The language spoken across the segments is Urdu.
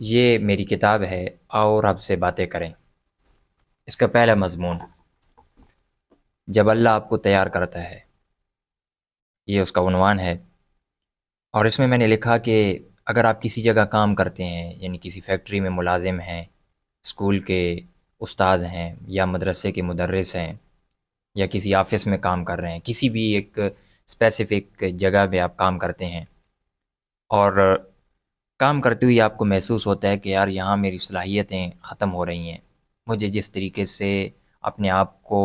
یہ میری کتاب ہے آؤ رب سے باتیں کریں۔ اس کا پہلا مضمون، جب اللہ آپ کو تیار کرتا ہے، یہ اس کا عنوان ہے۔ اور اس میں نے لکھا کہ اگر آپ کسی جگہ کام کرتے ہیں، یعنی کسی فیکٹری میں ملازم ہیں، اسکول کے استاد ہیں یا مدرسے کے مدرس ہیں، یا کسی آفس میں کام کر رہے ہیں، کسی بھی ایک اسپیسیفک جگہ میں آپ کام کرتے ہیں، اور کام کرتے ہوئے آپ کو محسوس ہوتا ہے کہ یار یہاں میری صلاحیتیں ختم ہو رہی ہیں، مجھے جس طریقے سے اپنے آپ کو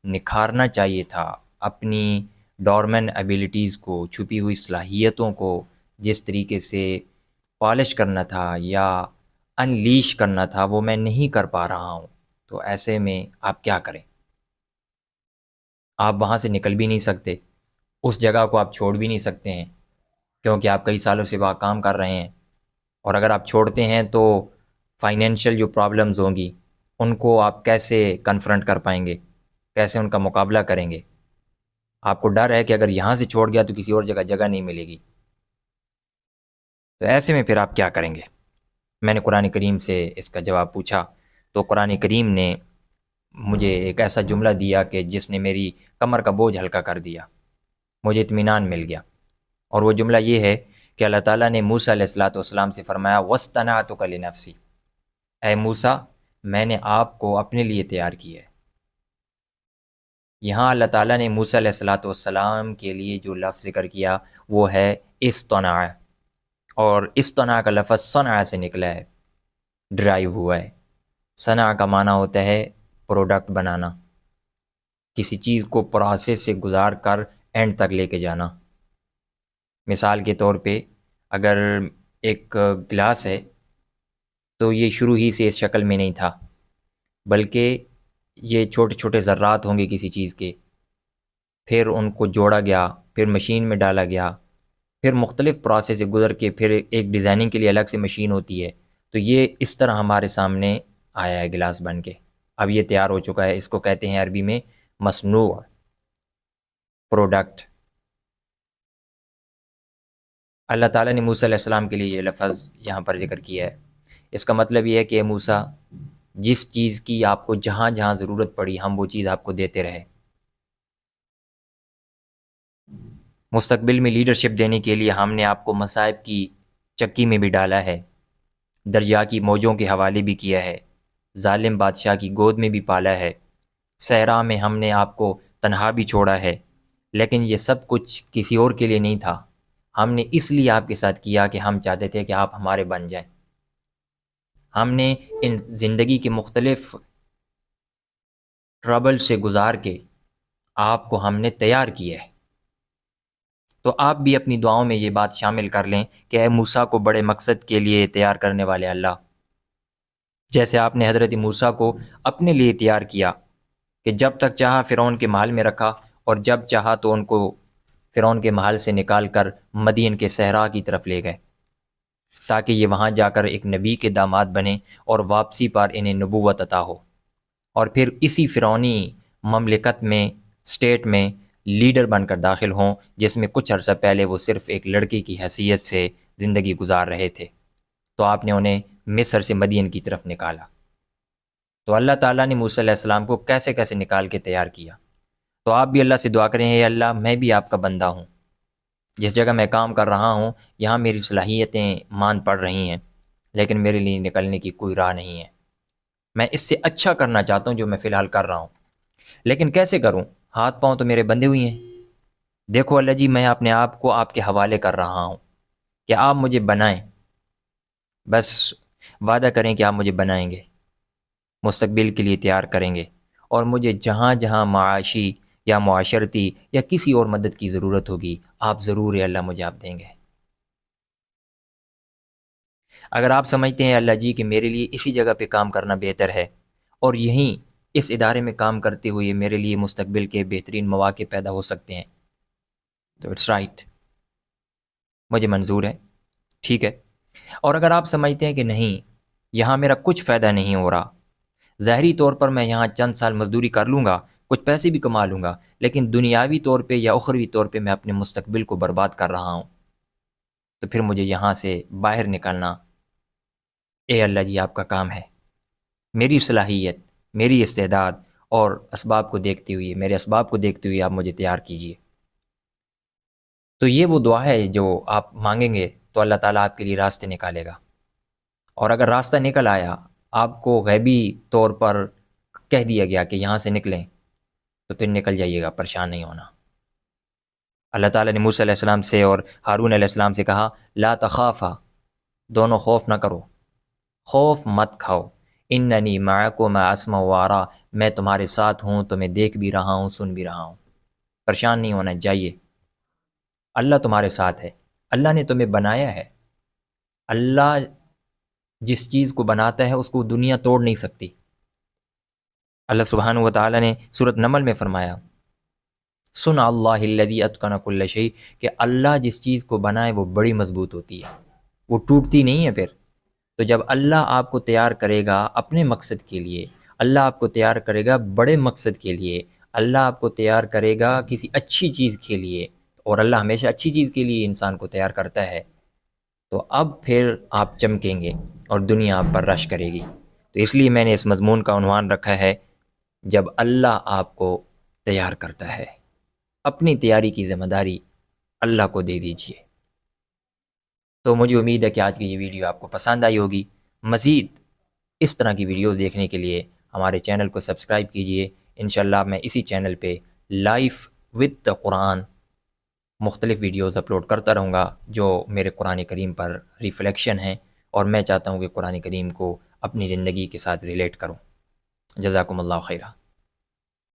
نکھارنا چاہیے تھا، اپنی ڈورمن ایبیلٹیز کو، چھپی ہوئی صلاحیتوں کو جس طریقے سے پالش کرنا تھا یا انلیش کرنا تھا، وہ میں نہیں کر پا رہا ہوں، تو ایسے میں آپ کیا کریں؟ آپ وہاں سے نکل بھی نہیں سکتے، اس جگہ کو آپ چھوڑ بھی نہیں سکتے ہیں، کیونکہ آپ کئی سالوں سے وہاں کام کر رہے ہیں، اور اگر آپ چھوڑتے ہیں تو فائنینشیل جو پرابلمز ہوں گی ان کو آپ کیسے کنفرنٹ کر پائیں گے، کیسے ان کا مقابلہ کریں گے؟ آپ کو ڈر ہے کہ اگر یہاں سے چھوڑ گیا تو کسی اور جگہ جگہ نہیں ملے گی، تو ایسے میں پھر آپ کیا کریں گے؟ میں نے قرآن کریم سے اس کا جواب پوچھا، تو قرآن کریم نے مجھے ایک ایسا جملہ دیا کہ جس نے میری کمر کا بوجھ ہلکا کر دیا، مجھے اطمینان مل گیا۔ اور وہ جملہ یہ ہے کہ اللہ تعالیٰ نے موسیٰ علیہ السلام سے فرمایا وَاسْتَنَعْتُكَ لِنَفْسِي، اے موسیٰ میں نے آپ کو اپنے لیے تیار کیا ہے۔ یہاں اللہ تعالیٰ نے موسیٰ علیہ السلام کے لیے جو لفظ ذکر کیا وہ ہے اصطنع، اور اصطنع کا لفظ صنع سے نکلا ہے، ڈرائیو ہوا ہے۔ صنع کا معنی ہوتا ہے پروڈکٹ بنانا، کسی چیز کو پروسیس سے گزار کر اینڈ تک لے کے جانا۔ مثال کے طور پہ اگر ایک گلاس ہے تو یہ شروع ہی سے اس شکل میں نہیں تھا، بلکہ یہ چھوٹے چھوٹے ذرات ہوں گے کسی چیز کے، پھر ان کو جوڑا گیا، پھر مشین میں ڈالا گیا، پھر مختلف پروسیس سے گزر کے پھر ایک ڈیزائننگ کے لیے الگ سے مشین ہوتی ہے، تو یہ اس طرح ہمارے سامنے آیا ہے گلاس بن کے، اب یہ تیار ہو چکا ہے۔ اس کو کہتے ہیں عربی میں مصنوع، پروڈکٹ۔ اللہ تعالیٰ نے موسیٰ علیہ السلام کے لیے یہ لفظ یہاں پر ذکر کیا ہے۔ اس کا مطلب یہ ہے کہ موسیٰ، جس چیز کی آپ کو جہاں جہاں ضرورت پڑی ہم وہ چیز آپ کو دیتے رہے۔ مستقبل میں لیڈرشپ دینے کے لیے ہم نے آپ کو مصائب کی چکی میں بھی ڈالا ہے، دریا کی موجوں کے حوالے بھی کیا ہے، ظالم بادشاہ کی گود میں بھی پالا ہے، صحرا میں ہم نے آپ کو تنہا بھی چھوڑا ہے، لیکن یہ سب کچھ کسی اور کے لیے نہیں تھا، ہم نے اس لیے آپ کے ساتھ کیا کہ ہم چاہتے تھے کہ آپ ہمارے بن جائیں۔ ہم نے ان زندگی کے مختلف ٹربل سے گزار کے آپ کو ہم نے تیار کیا ہے۔ تو آپ بھی اپنی دعاؤں میں یہ بات شامل کر لیں کہ اے موسیٰ کو بڑے مقصد کے لیے تیار کرنے والے اللہ، جیسے آپ نے حضرت موسیٰ کو اپنے لیے تیار کیا کہ جب تک چاہا فرعون کے محل میں رکھا، اور جب چاہا تو ان کو فرعون کے محل سے نکال کر مدین کے صحرا کی طرف لے گئے، تاکہ یہ وہاں جا کر ایک نبی کے داماد بنے اور واپسی پر انہیں نبوت عطا ہو، اور پھر اسی فرعونی مملکت میں، اسٹیٹ میں لیڈر بن کر داخل ہوں، جس میں کچھ عرصہ پہلے وہ صرف ایک لڑکے کی حیثیت سے زندگی گزار رہے تھے، تو آپ نے انہیں مصر سے مدین کی طرف نکالا۔ تو اللہ تعالیٰ نے موسیٰ علیہ السلام کو کیسے کیسے نکال کے تیار کیا۔ تو آپ بھی اللہ سے دعا کریں، اے اللہ میں بھی آپ کا بندہ ہوں، جس جگہ میں کام کر رہا ہوں یہاں میری صلاحیتیں مان پڑ رہی ہیں، لیکن میرے لیے نکلنے کی کوئی راہ نہیں ہے، میں اس سے اچھا کرنا چاہتا ہوں جو میں فی الحال کر رہا ہوں، لیکن کیسے کروں؟ ہاتھ پاؤں تو میرے بندے ہوئی ہیں۔ دیکھو اللہ جی، میں اپنے آپ کو آپ کے حوالے کر رہا ہوں کہ آپ مجھے بنائیں، بس وعدہ کریں کہ آپ مجھے بنائیں گے، مستقبل کے لیے تیار کریں گے، اور مجھے جہاں جہاں معاشی یا معاشرتی یا کسی اور مدد کی ضرورت ہوگی آپ ضرور ہے اللہ مجھے آپ دیں گے۔ اگر آپ سمجھتے ہیں اللہ جی کہ میرے لیے اسی جگہ پہ کام کرنا بہتر ہے، اور یہیں اس ادارے میں کام کرتے ہوئے میرے لیے مستقبل کے بہترین مواقع پیدا ہو سکتے ہیں، تو اٹس رائٹ، مجھے منظور ہے، ٹھیک ہے۔ اور اگر آپ سمجھتے ہیں کہ نہیں، یہاں میرا کچھ فائدہ نہیں ہو رہا، ظاہری طور پر میں یہاں چند سال مزدوری کر لوں گا، کچھ پیسے بھی کما لوں گا، لیکن دنیاوی طور پہ یا اخروی طور پہ میں اپنے مستقبل کو برباد کر رہا ہوں، تو پھر مجھے یہاں سے باہر نکلنا اے اللہ جی آپ کا کام ہے، میری صلاحیت، میری استعداد اور اسباب کو دیکھتے ہوئے، میرے اسباب کو دیکھتے ہوئے آپ مجھے تیار کیجیے۔ تو یہ وہ دعا ہے جو آپ مانگیں گے تو اللہ تعالیٰ آپ کے لیے راستے نکالے گا، اور اگر راستہ نکل آیا، آپ کو غیبی طور پر کہہ دیا گیا کہ یہاں سے نکلیں، تو پھر نکل جائیے گا، پریشان نہیں ہونا۔ اللہ تعالیٰ نے موسیٰ علیہ السلام سے اور ہارون علیہ السلام سے کہا لا تخافا، دونوں خوف نہ کرو، خوف مت کھاؤ، اننی معکم اسمع و ارا، میں تمہارے ساتھ ہوں، تمہیں دیکھ بھی رہا ہوں، سن بھی رہا ہوں، پریشان نہیں ہونا چاہیے، اللہ تمہارے ساتھ ہے، اللہ نے تمہیں بنایا ہے، اللہ جس چیز کو بناتا ہے اس کو دنیا توڑ نہیں سکتی۔ اللہ سبحانہ و تعالیٰ نے سورۃ نمل میں فرمایا سن اللہ الذی اتقن کل شیء، کہ اللہ جس چیز کو بنائے وہ بڑی مضبوط ہوتی ہے، وہ ٹوٹتی نہیں ہے پھر۔ تو جب اللہ آپ کو تیار کرے گا اپنے مقصد کے لیے، اللہ آپ کو تیار کرے گا بڑے مقصد کے لیے، اللہ آپ کو تیار کرے گا کسی اچھی چیز کے لیے، اور اللہ ہمیشہ اچھی چیز کے لیے انسان کو تیار کرتا ہے، تو اب پھر آپ چمکیں گے اور دنیا آپ پر رش کرے گی۔ تو اس لیے میں نے اس مضمون کا عنوان رکھا ہے جب اللہ آپ کو تیار کرتا ہے، اپنی تیاری کی ذمہ داری اللہ کو دے دیجیے۔ تو مجھے امید ہے کہ آج کی یہ ویڈیو آپ کو پسند آئی ہوگی۔ مزید اس طرح کی ویڈیوز دیکھنے کے لیے ہمارے چینل کو سبسکرائب کیجیے۔ انشاءاللہ میں اسی چینل پہ لائف وتھ دا قرآن مختلف ویڈیوز اپلوڈ کرتا رہوں گا جو میرے قرآن کریم پر ریفلیکشن ہیں، اور میں چاہتا ہوں کہ قرآن کریم کو اپنی زندگی کے ساتھ ریلیٹ کروں۔ جزاکم اللہ خیرہ۔